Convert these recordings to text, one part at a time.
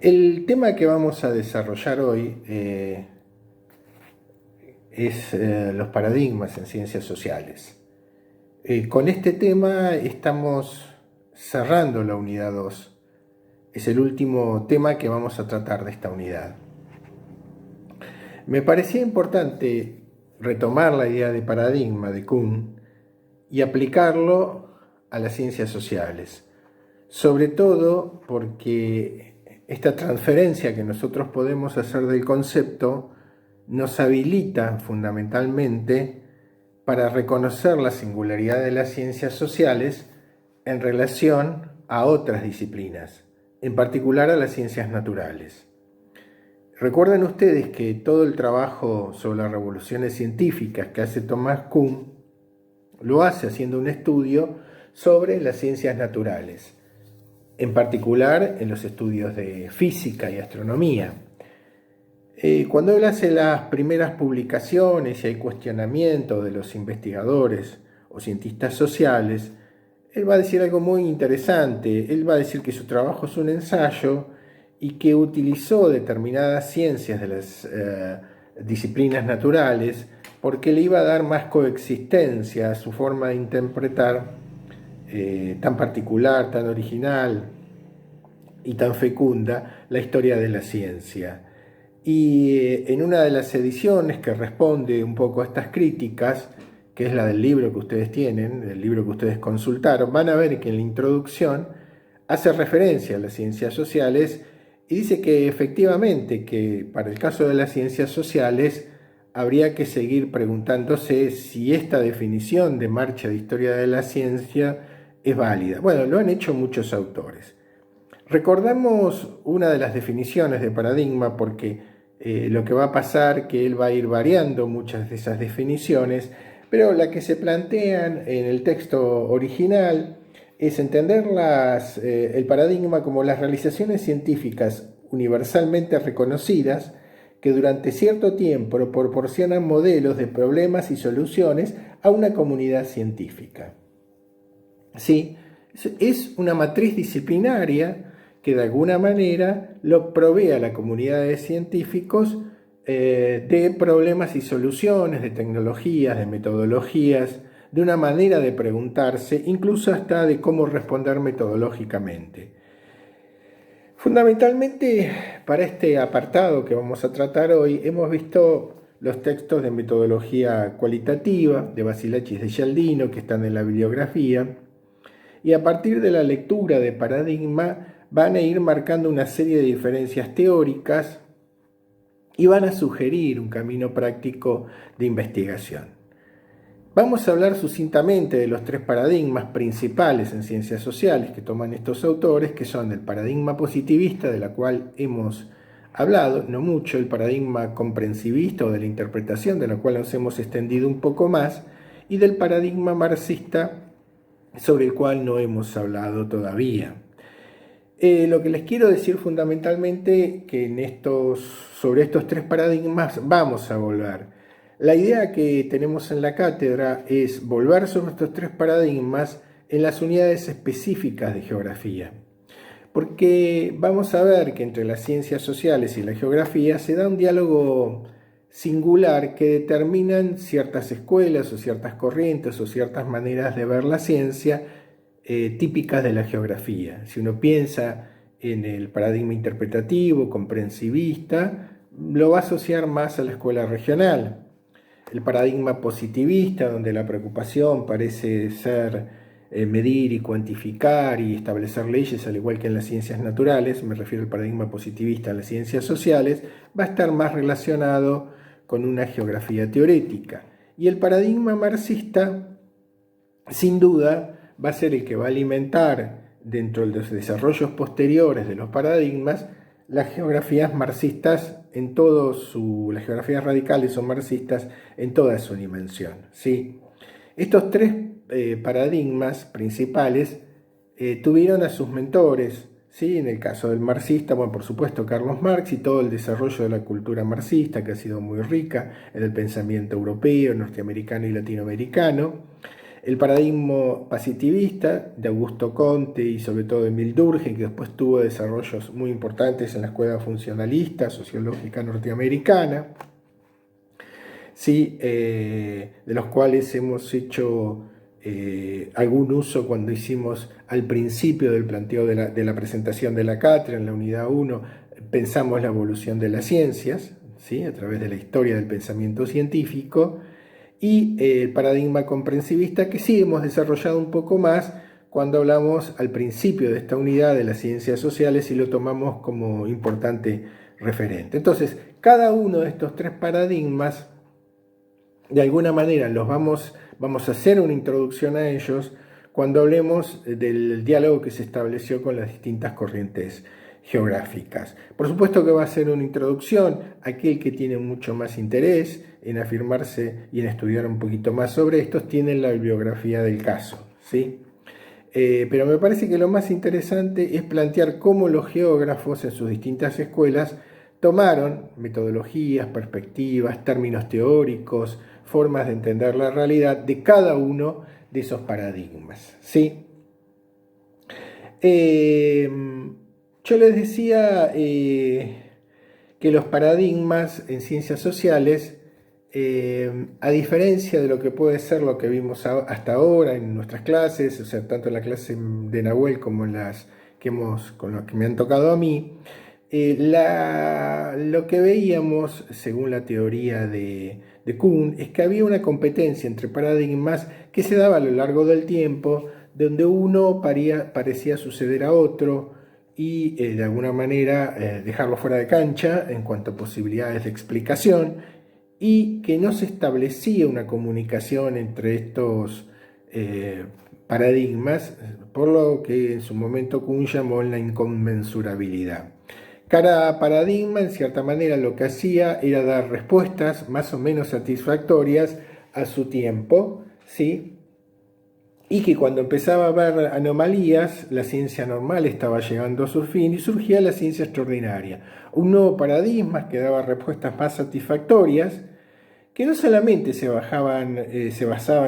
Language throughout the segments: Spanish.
El tema que vamos a desarrollar hoy es los paradigmas en ciencias sociales. Con este tema estamos cerrando la unidad 2. Es el último tema que vamos a tratar de esta unidad. Me parecía importante retomar la idea de paradigma de Kuhn y aplicarlo a las ciencias sociales, sobre todo porque esta transferencia que nosotros podemos hacer del concepto nos habilita fundamentalmente para reconocer la singularidad de las ciencias sociales en relación a otras disciplinas, en particular a las ciencias naturales. Recuerden ustedes que todo el trabajo sobre las revoluciones científicas que hace Thomas Kuhn lo hace haciendo un estudio sobre las ciencias naturales, en particular en los estudios de física y astronomía. Cuando él hace las primeras publicaciones y hay cuestionamiento de los investigadores o cientistas sociales, él va a decir algo muy interesante. Él va a decir que su trabajo es un ensayo y que utilizó determinadas ciencias de las disciplinas naturales porque le iba a dar más coexistencia a su forma de interpretar tan particular, tan original y tan fecunda la historia de la ciencia. Y en una de las ediciones que responde un poco a estas críticas, que es la del libro que ustedes tienen, del libro que ustedes consultaron, van a ver que en la introducción hace referencia a las ciencias sociales y dice que efectivamente que para el caso de las ciencias sociales habría que seguir preguntándose si esta definición de marcha de historia de la ciencia es válida. Bueno, lo han hecho muchos autores. Recordamos una de las definiciones de paradigma porque lo que va a pasar que él va a ir variando muchas de esas definiciones, pero la que se plantean en el texto original es entender el paradigma como las realizaciones científicas universalmente reconocidas que durante cierto tiempo proporcionan modelos de problemas y soluciones a una comunidad científica. ¿Sí? Es una matriz disciplinaria que de alguna manera lo provee a la comunidad de científicos de problemas y soluciones, de tecnologías, de metodologías, de una manera de preguntarse, incluso hasta de cómo responder metodológicamente. Fundamentalmente, para este apartado que vamos a tratar hoy, hemos visto los textos de metodología cualitativa de Basilachis de Cialdino, que están en la bibliografía, y a partir de la lectura de paradigma van a ir marcando una serie de diferencias teóricas y van a sugerir un camino práctico de investigación. Vamos a hablar sucintamente de los tres paradigmas principales en ciencias sociales que toman estos autores, que son el paradigma positivista, de la cual hemos hablado, no mucho, el paradigma comprensivista o de la interpretación, de la cual nos hemos extendido un poco más, y del paradigma marxista, sobre el cual no hemos hablado todavía. Lo que les quiero decir fundamentalmente que sobre estos tres paradigmas vamos a volver. La idea que tenemos en la cátedra es volver sobre estos tres paradigmas en las unidades específicas de geografía, porque vamos a ver que entre las ciencias sociales y la geografía se da un diálogo singular que determinan ciertas escuelas o ciertas corrientes o ciertas maneras de ver la ciencia típicas de la geografía. Si uno piensa en el paradigma interpretativo, comprensivista, lo va a asociar más a la escuela regional. El paradigma positivista, donde la preocupación parece ser medir y cuantificar y establecer leyes, al igual que en las ciencias naturales, me refiero al paradigma positivista en las ciencias sociales, va a estar más relacionado con una geografía teorética. Y el paradigma marxista, sin duda, va a ser el que va a alimentar dentro de los desarrollos posteriores de los paradigmas las geografías marxistas las geografías radicales son marxistas en toda su dimensión, ¿sí? Estos tres paradigmas principales tuvieron a sus mentores, ¿sí? En el caso del marxista, bueno, por supuesto Carlos Marx y todo el desarrollo de la cultura marxista que ha sido muy rica en el pensamiento europeo, norteamericano y latinoamericano. El paradigma positivista de Augusto Comte y sobre todo de Emile Durkheim, que después tuvo desarrollos muy importantes en la escuela funcionalista sociológica norteamericana, ¿sí? De los cuales hemos hecho algún uso cuando hicimos al principio del planteo de la presentación de la cátedra en la unidad 1, pensamos la evolución de las ciencias, ¿sí? A través de la historia del pensamiento científico, y el paradigma comprensivista, que sí hemos desarrollado un poco más cuando hablamos al principio de esta unidad de las ciencias sociales y lo tomamos como importante referente. Entonces, cada uno de estos tres paradigmas, de alguna manera vamos a hacer una introducción a ellos cuando hablemos del diálogo que se estableció con las distintas corrientes geográficas. Por supuesto que va a ser una introducción. Aquel que tiene mucho más interés en afirmarse y en estudiar un poquito más sobre estos tiene la bibliografía del caso, ¿sí? Pero me parece que lo más interesante es plantear cómo los geógrafos en sus distintas escuelas tomaron metodologías, perspectivas, términos teóricos, formas de entender la realidad de cada uno de esos paradigmas, ¿sí? Yo les decía que los paradigmas en ciencias sociales, a diferencia de lo que puede ser lo que vimos hasta ahora en nuestras clases, o sea, tanto en la clase de Nahuel como en las con las que me han tocado a mí, lo que veíamos, según la teoría de Kuhn, es que había una competencia entre paradigmas que se daba a lo largo del tiempo, donde uno parecía suceder a otro y de alguna manera dejarlo fuera de cancha en cuanto a posibilidades de explicación, y que no se establecía una comunicación entre estos paradigmas, por lo que en su momento Kuhn llamó la inconmensurabilidad. Cada paradigma, en cierta manera, lo que hacía era dar respuestas más o menos satisfactorias a su tiempo, ¿sí? Y que cuando empezaba a haber anomalías, la ciencia normal estaba llegando a su fin y surgía la ciencia extraordinaria. Un nuevo paradigma que daba respuestas más satisfactorias, que no solamente se basaban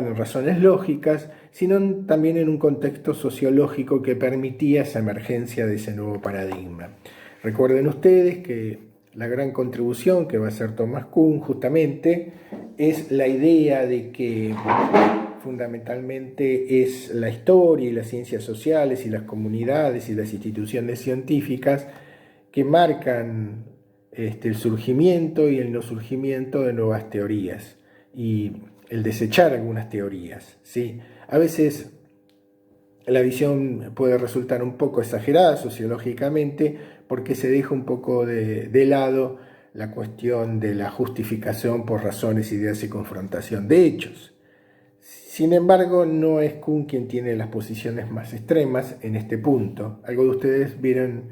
en razones lógicas, sino también en un contexto sociológico que permitía esa emergencia de ese nuevo paradigma. Recuerden ustedes que la gran contribución que va a hacer Thomas Kuhn justamente es la idea de que fundamentalmente es la historia y las ciencias sociales y las comunidades y las instituciones científicas que marcan el surgimiento y el no surgimiento de nuevas teorías y el desechar algunas teorías, ¿sí? A veces la visión puede resultar un poco exagerada sociológicamente porque se deja un poco de lado la cuestión de la justificación por razones, ideas y confrontación de hechos. Sin embargo, no es Kuhn quien tiene las posiciones más extremas en este punto. Algo de ustedes vieron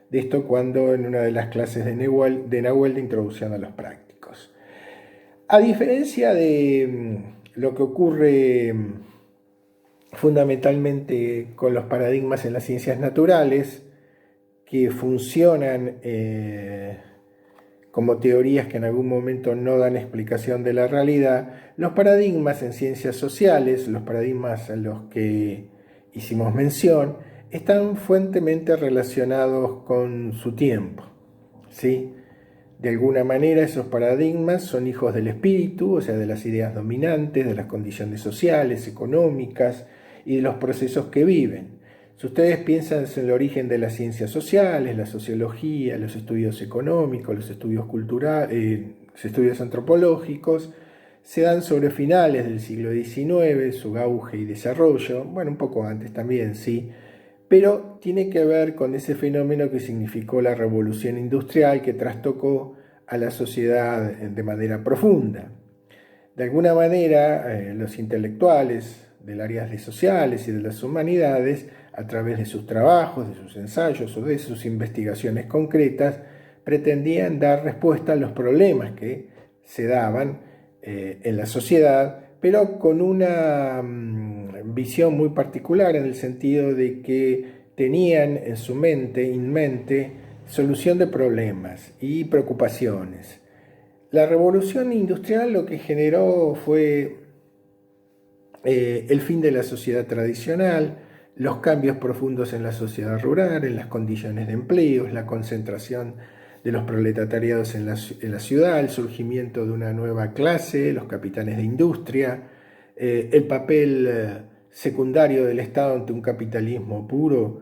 de esto cuando en una de las clases de Nahuel de Introducción a los Prácticos. A diferencia de lo que ocurre fundamentalmente con los paradigmas en las ciencias naturales, que funcionan como teorías que en algún momento no dan explicación de la realidad, los paradigmas en ciencias sociales, los paradigmas a los que hicimos mención, están fuertemente relacionados con su tiempo, ¿sí? De alguna manera esos paradigmas son hijos del espíritu, o sea, de las ideas dominantes, de las condiciones sociales, económicas y de los procesos que viven. Si ustedes piensan en el origen de las ciencias sociales, la sociología, los estudios económicos, los estudios culturales, los estudios antropológicos, se dan sobre finales del siglo XIX, su auge y desarrollo, bueno, un poco antes también, sí, pero tiene que ver con ese fenómeno que significó la revolución industrial que trastocó a la sociedad de manera profunda. De alguna manera, los intelectuales del área de sociales y de las humanidades, a través de sus trabajos, de sus ensayos o de sus investigaciones concretas, pretendían dar respuesta a los problemas que se daban en la sociedad, pero con una visión muy particular en el sentido de que tenían en su mente, solución de problemas y preocupaciones. La revolución industrial lo que generó fue el fin de la sociedad tradicional, los cambios profundos en la sociedad rural, en las condiciones de empleo, la concentración de los proletariados en la ciudad, el surgimiento de una nueva clase, los capitanes de industria, el papel secundario del Estado ante un capitalismo puro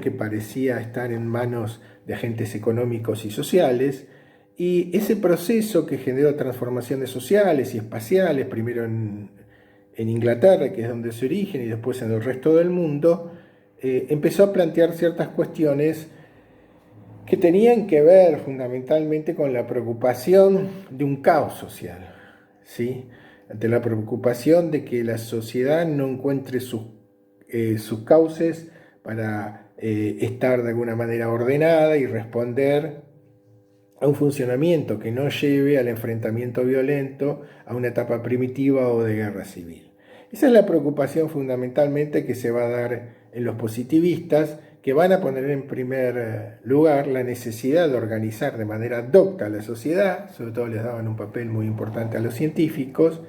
que parecía estar en manos de agentes económicos y sociales, y ese proceso que generó transformaciones sociales y espaciales, primero en Inglaterra, que es donde se origen, y después en el resto del mundo, empezó a plantear ciertas cuestiones que tenían que ver fundamentalmente con la preocupación de un caos social, ¿sí? Ante la preocupación de que la sociedad no encuentre sus cauces para estar de alguna manera ordenada y responder a un funcionamiento que no lleve al enfrentamiento violento, a una etapa primitiva o de guerra civil. Esa es la preocupación fundamentalmente que se va a dar en los positivistas, que van a poner en primer lugar la necesidad de organizar de manera docta a la sociedad, sobre todo les daban un papel muy importante a los científicos,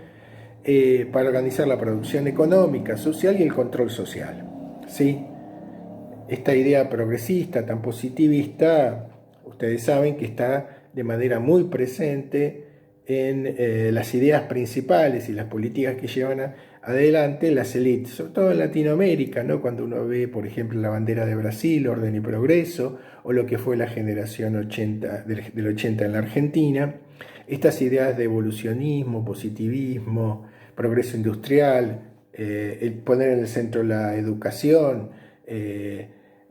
para organizar la producción económica, social y el control social. ¿Sí? Esta idea progresista, tan positivista, ustedes saben que está de manera muy presente en las ideas principales y las políticas que llevan adelante las élites, sobre todo en Latinoamérica, ¿no? Cuando uno ve, por ejemplo, la bandera de Brasil, orden y progreso, o lo que fue la generación 80, del 80 en la Argentina, estas ideas de evolucionismo, positivismo, progreso industrial, el poner en el centro la educación,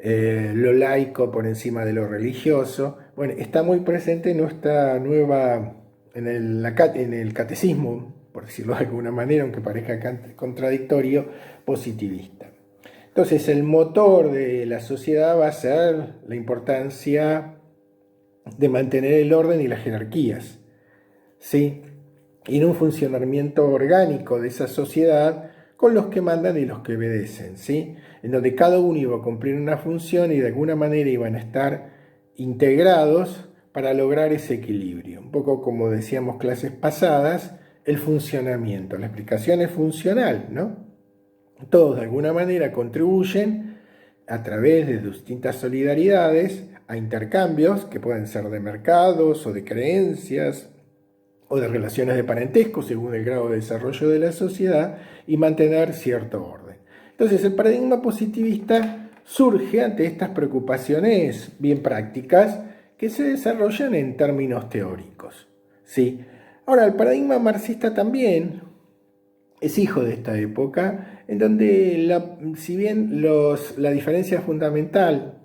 lo laico por encima de lo religioso, bueno, está muy presente en nuestra nueva, en el catecismo, por decirlo de alguna manera, aunque parezca contradictorio, positivista. Entonces, el motor de la sociedad va a ser la importancia de mantener el orden y las jerarquías, ¿sí? Y en un funcionamiento orgánico de esa sociedad con los que mandan y los que obedecen, ¿sí? En donde cada uno iba a cumplir una función y de alguna manera iban a estar integrados para lograr ese equilibrio. Un poco como decíamos clases pasadas, el funcionamiento. La explicación es funcional, ¿no? Todos de alguna manera contribuyen a través de distintas solidaridades a intercambios que pueden ser de mercados o de creencias o de relaciones de parentesco según el grado de desarrollo de la sociedad y mantener cierto orden. Entonces el paradigma positivista surge ante estas preocupaciones bien prácticas que se desarrollan en términos teóricos, ¿sí? Ahora, el paradigma marxista también es hijo de esta época, en donde si bien la diferencia fundamental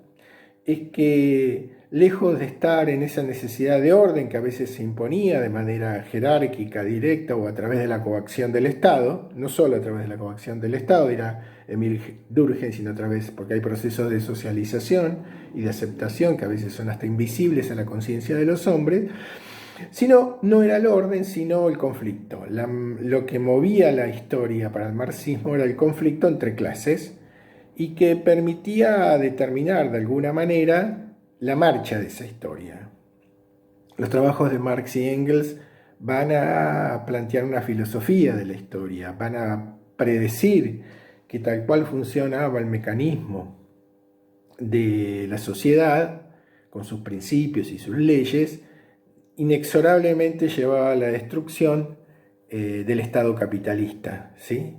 es que lejos de estar en esa necesidad de orden que a veces se imponía de manera jerárquica, directa o a través de la coacción del Estado, no solo a través de la coacción del Estado, dirá Emil Durkheim, sino a través, porque hay procesos de socialización y de aceptación que a veces son hasta invisibles a la conciencia de los hombres, sino no era el orden, sino el conflicto. Lo que movía la historia para el marxismo era el conflicto entre clases, y que permitía determinar de alguna manera la marcha de esa historia. Los trabajos de Marx y Engels van a plantear una filosofía de la historia, van a predecir que tal cual funcionaba el mecanismo de la sociedad, con sus principios y sus leyes, inexorablemente llevaba a la destrucción del Estado capitalista, ¿sí?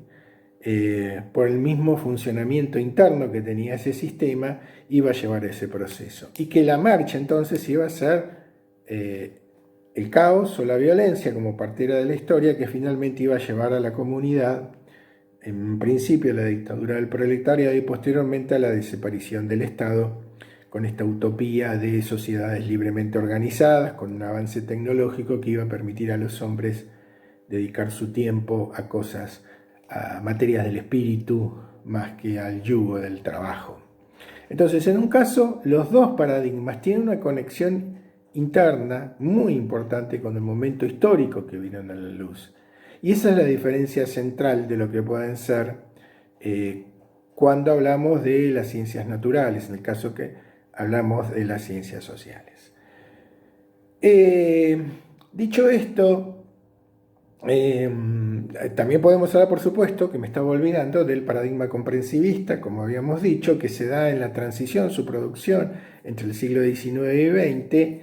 Por el mismo funcionamiento interno que tenía ese sistema, iba a llevar a ese proceso. Y que la marcha entonces iba a ser el caos o la violencia como partera de la historia que finalmente iba a llevar a la comunidad, en principio a la dictadura del proletariado y posteriormente a la desaparición del Estado, con esta utopía de sociedades libremente organizadas, con un avance tecnológico que iba a permitir a los hombres dedicar su tiempo a cosas, a materias del espíritu, más que al yugo del trabajo. Entonces, en un caso, los dos paradigmas tienen una conexión interna muy importante con el momento histórico que vieron a la luz. Y esa es la diferencia central de lo que pueden ser cuando hablamos de las ciencias naturales, en el caso que hablamos de las ciencias sociales. Dicho esto, También podemos hablar, por supuesto, que me estaba olvidando del paradigma comprensivista, como habíamos dicho, que se da en la transición, su producción entre el siglo XIX y XX,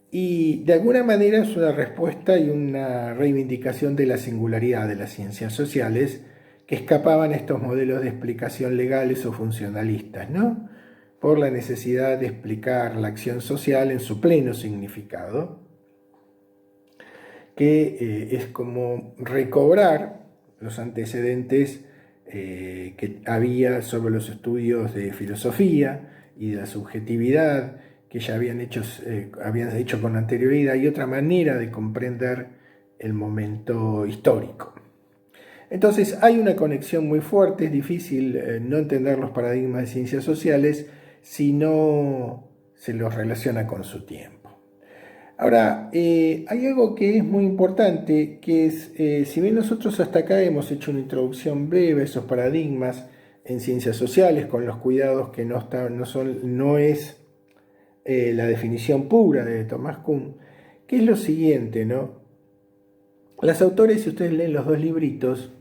y de alguna manera es una respuesta y una reivindicación de la singularidad de las ciencias sociales que escapaban a estos modelos de explicación legales o funcionalistas, ¿no? Por la necesidad de explicar la acción social en su pleno significado, que es como recobrar los antecedentes que había sobre los estudios de filosofía y de la subjetividad que ya habían hecho con anterioridad, y otra manera de comprender el momento histórico. Entonces hay una conexión muy fuerte, es difícil no entender los paradigmas de ciencias sociales si no se los relaciona con su tiempo. Ahora, hay algo que es muy importante, que es, si bien nosotros hasta acá hemos hecho una introducción breve a esos paradigmas en ciencias sociales, con los cuidados que no es la definición pura de Thomas Kuhn, que es lo siguiente, ¿no? Los autores, si ustedes leen los dos libritos,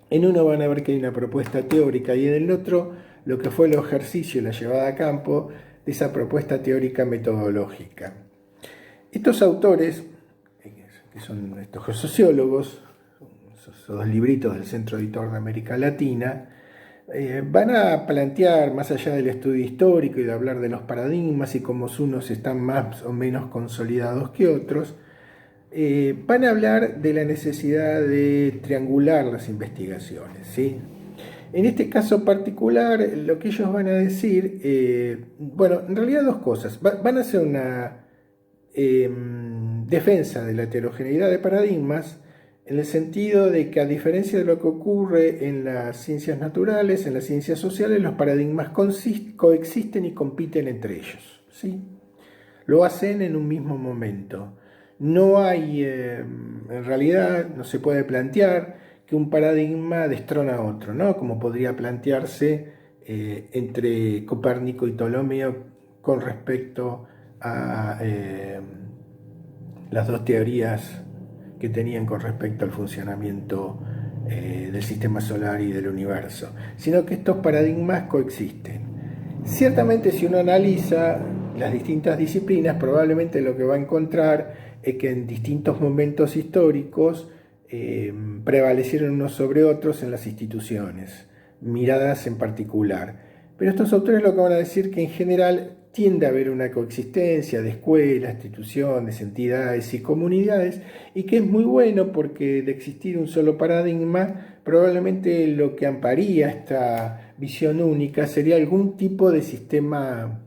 en uno van a ver que hay una propuesta teórica y en el otro lo que fue el ejercicio y la llevada a campo de esa propuesta teórica metodológica. Estos autores, que son estos sociólogos, esos dos libritos del Centro Editor de América Latina, van a plantear, más allá del estudio histórico y de hablar de los paradigmas y cómo unos están más o menos consolidados que otros, van a hablar de la necesidad de triangular las investigaciones, ¿sí? En este caso particular, lo que ellos van a decir, bueno, en realidad dos cosas. Van a hacer una defensa de la heterogeneidad de paradigmas, en el sentido de que, a diferencia de lo que ocurre en las ciencias naturales, en las ciencias sociales, los paradigmas coexisten y compiten entre ellos, ¿sí? Lo hacen en un mismo momento. No hay, en realidad, no se puede plantear que un paradigma destrona a otro, ¿no? Como podría plantearse entre Copérnico y Ptolomeo con respecto a las dos teorías que tenían con respecto al funcionamiento del sistema solar y del universo, sino que estos paradigmas coexisten. Ciertamente, si uno analiza las distintas disciplinas, probablemente lo que va a encontrar es que en distintos momentos históricos prevalecieron unos sobre otros en las instituciones, miradas en particular. Pero estos autores lo que van a decir que en general tiende a haber una coexistencia de escuelas, instituciones, entidades y comunidades, y que es muy bueno porque, de existir un solo paradigma, probablemente lo que amparía esta visión única sería algún tipo de sistema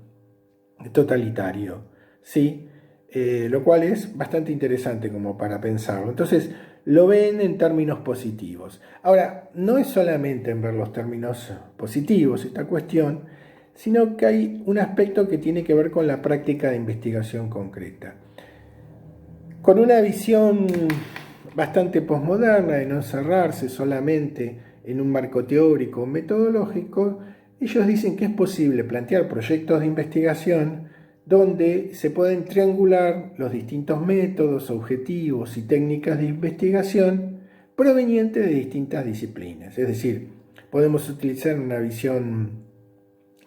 totalitario, ¿sí? Lo cual es bastante interesante como para pensarlo. Entonces, lo ven en términos positivos. Ahora, no es solamente en ver los términos positivos esta cuestión, sino que hay un aspecto que tiene que ver con la práctica de investigación concreta. Con una visión bastante posmoderna de no encerrarse solamente en un marco teórico o metodológico, ellos dicen que es posible plantear proyectos de investigación donde se pueden triangular los distintos métodos, objetivos y técnicas de investigación provenientes de distintas disciplinas. Es decir, podemos utilizar una visión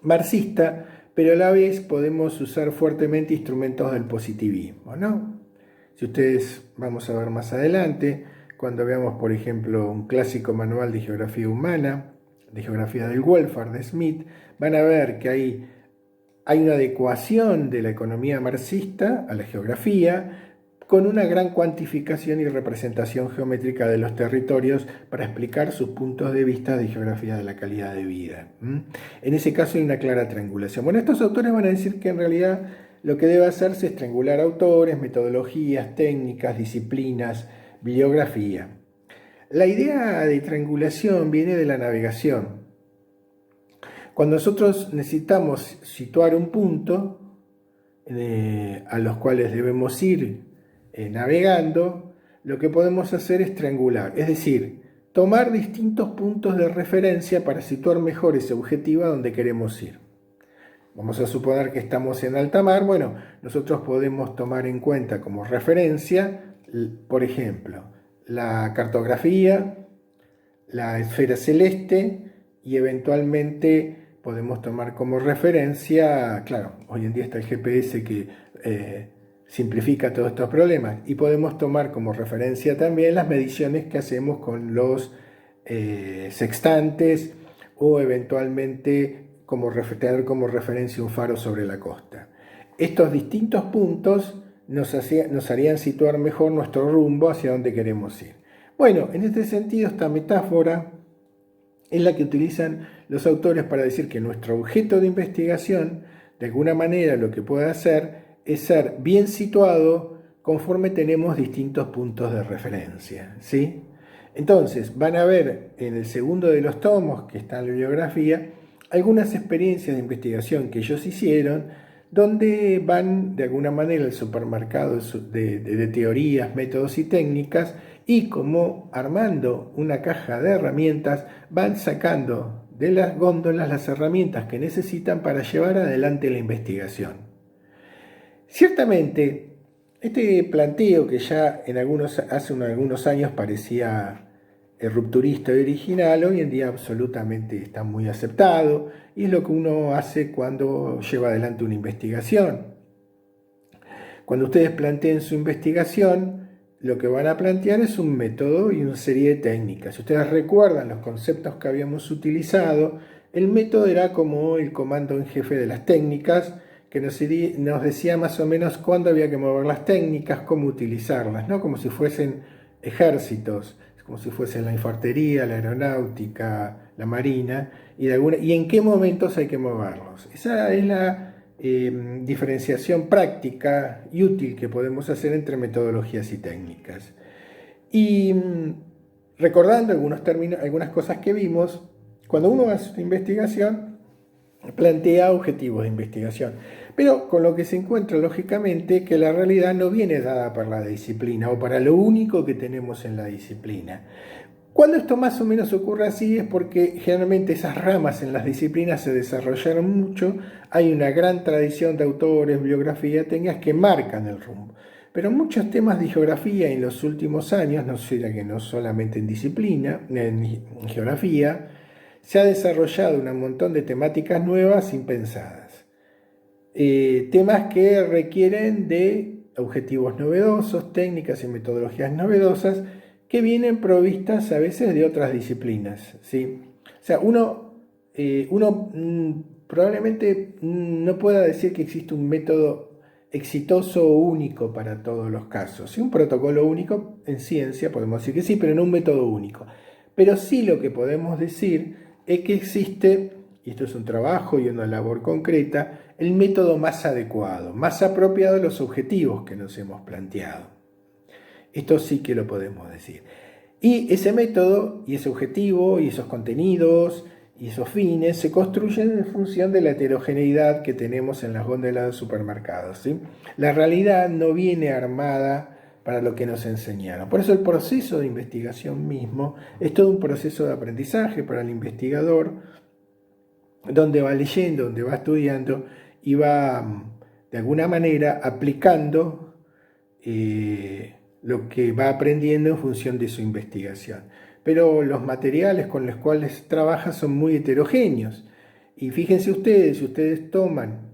marxista, pero a la vez podemos usar fuertemente instrumentos del positivismo, ¿no? Si ustedes, vamos a ver más adelante, cuando veamos, por ejemplo, un clásico manual de geografía humana, de geografía del welfare de Smith, van a ver que hay una adecuación de la economía marxista a la geografía, con una gran cuantificación y representación geométrica de los territorios para explicar sus puntos de vista de geografía de la calidad de vida. En ese caso hay una clara triangulación. Bueno, estos autores van a decir que en realidad lo que debe hacerse es triangular autores, metodologías, técnicas, disciplinas, bibliografía. La idea de triangulación viene de la navegación. Cuando nosotros necesitamos situar un punto a los cuales debemos ir navegando, lo que podemos hacer es triangular, es decir, tomar distintos puntos de referencia para situar mejor ese objetivo a donde queremos ir. Vamos a suponer que estamos en alta mar. Bueno, nosotros podemos tomar en cuenta como referencia, por ejemplo, la cartografía, la esfera celeste y eventualmente podemos tomar como referencia, claro, hoy en día está el GPS que simplifica todos estos problemas, y podemos tomar como referencia también las mediciones que hacemos con los sextantes, o eventualmente tener como referencia un faro sobre la costa. Estos distintos puntos nos harían situar mejor nuestro rumbo hacia donde queremos ir. Bueno, en este sentido, esta metáfora es la que utilizan los autores para decir que nuestro objeto de investigación, de alguna manera, lo que puede hacer es ser bien situado conforme tenemos distintos puntos de referencia, ¿sí? Entonces, van a ver en el segundo de los tomos, que está en la bibliografía, algunas experiencias de investigación que ellos hicieron, donde van de alguna manera al supermercado de teorías, métodos y técnicas, y como armando una caja de herramientas, van sacando de las góndolas las herramientas que necesitan para llevar adelante la investigación. Ciertamente, este planteo que ya hace algunos años parecía rupturista y original, hoy en día absolutamente está muy aceptado, y es lo que uno hace cuando lleva adelante una investigación. Cuando ustedes planteen su investigación, lo que van a plantear es un método y una serie de técnicas. Si ustedes recuerdan los conceptos que habíamos utilizado, el método era como el comando en jefe de las técnicas, que nos decía más o menos cuándo había que mover las técnicas, cómo utilizarlas, ¿no? Como si fuesen ejércitos, como si fuesen la infantería, la aeronáutica, la marina, y en qué momentos hay que moverlos. Esa es la diferenciación práctica y útil que podemos hacer entre metodologías y técnicas. Y recordando algunas cosas que vimos, cuando uno hace una investigación, plantea objetivos de investigación, pero con lo que se encuentra lógicamente que la realidad no viene dada por la disciplina o para lo único que tenemos en la disciplina. Cuando esto más o menos ocurre así es porque generalmente esas ramas en las disciplinas se desarrollaron mucho, hay una gran tradición de autores, biografía, técnicas que marcan el rumbo. Pero muchos temas de geografía en los últimos años, no solamente en disciplina, en geografía, se ha desarrollado un montón de temáticas nuevas impensadas. Temas que requieren de objetivos novedosos, técnicas y metodologías novedosas que vienen provistas a veces de otras disciplinas, ¿sí? O sea, uno probablemente no pueda decir que existe un método exitoso o único para todos los casos. ¿Sí? Un protocolo único en ciencia podemos decir que sí, pero no un método único. Pero sí lo que podemos decir es que existe, y esto es un trabajo y una labor concreta, el método más adecuado, más apropiado a los objetivos que nos hemos planteado. Esto sí que lo podemos decir. Y ese método y ese objetivo y esos contenidos y esos fines se construyen en función de la heterogeneidad que tenemos en las góndolas de los supermercados, ¿sí? La realidad no viene armada para lo que nos enseñaron. Por eso el proceso de investigación mismo es todo un proceso de aprendizaje para el investigador, donde va leyendo, donde va estudiando y va de alguna manera aplicando lo que va aprendiendo en función de su investigación. Pero los materiales con los cuales trabaja son muy heterogéneos. Y fíjense ustedes, si ustedes toman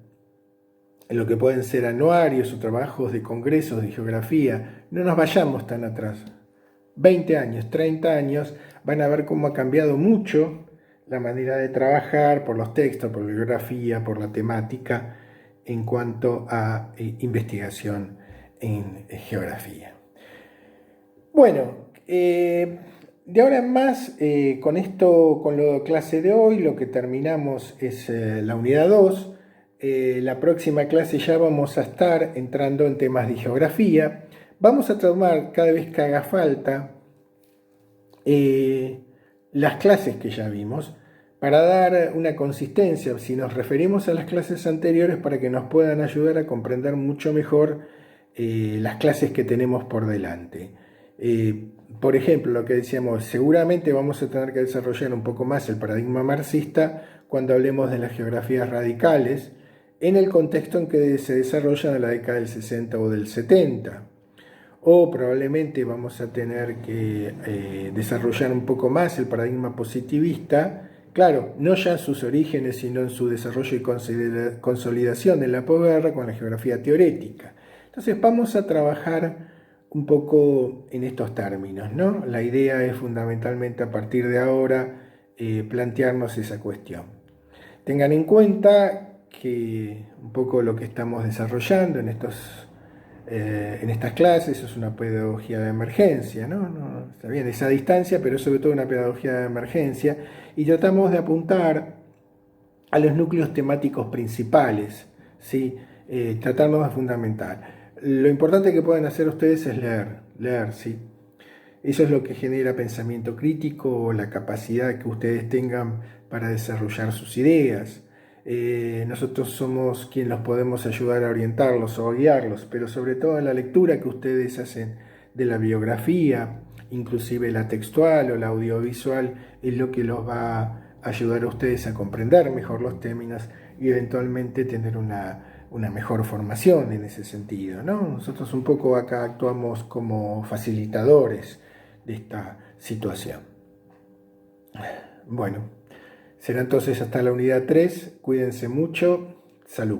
lo que pueden ser anuarios o trabajos de congresos de geografía, no nos vayamos tan atrás. 20 años, 30 años, van a ver cómo ha cambiado mucho la manera de trabajar por los textos, por la bibliografía, por la temática, en cuanto a investigación en geografía. Bueno, de ahora en más, con la clase de hoy, lo que terminamos es la unidad 2. La próxima clase ya vamos a estar entrando en temas de geografía. Vamos a tomar cada vez que haga falta las clases que ya vimos para dar una consistencia, si nos referimos a las clases anteriores, para que nos puedan ayudar a comprender mucho mejor las clases que tenemos por delante. Por ejemplo, lo que decíamos, seguramente vamos a tener que desarrollar un poco más el paradigma marxista cuando hablemos de las geografías radicales, en el contexto en que se desarrolla en la década del 60 o del 70. o probablemente vamos a tener que desarrollar un poco más el paradigma positivista, claro, no ya en sus orígenes, sino en su desarrollo y consolidación en la posguerra con la geografía teorética. Entonces vamos a trabajar un poco en estos términos, ¿no? La idea es fundamentalmente a partir de ahora plantearnos esa cuestión. Tengan en cuenta que un poco lo que estamos desarrollando en estas clases es una pedagogía de emergencia, ¿no? Está bien, esa distancia, pero sobre todo una pedagogía de emergencia, y tratamos de apuntar a los núcleos temáticos principales, ¿sí? Tratarnos de fundamentar. Lo importante que pueden hacer ustedes es leer, ¿sí? Eso es lo que genera pensamiento crítico, la capacidad que ustedes tengan para desarrollar sus ideas. Nosotros somos quienes los podemos ayudar a orientarlos o a guiarlos, pero sobre todo en la lectura que ustedes hacen de la biografía, inclusive la textual o la audiovisual, es lo que los va a ayudar a ustedes a comprender mejor los términos y eventualmente tener una mejor formación en ese sentido, ¿no? Nosotros un poco acá actuamos como facilitadores de esta situación. Bueno, será entonces hasta la unidad 3. Cuídense mucho. Salud.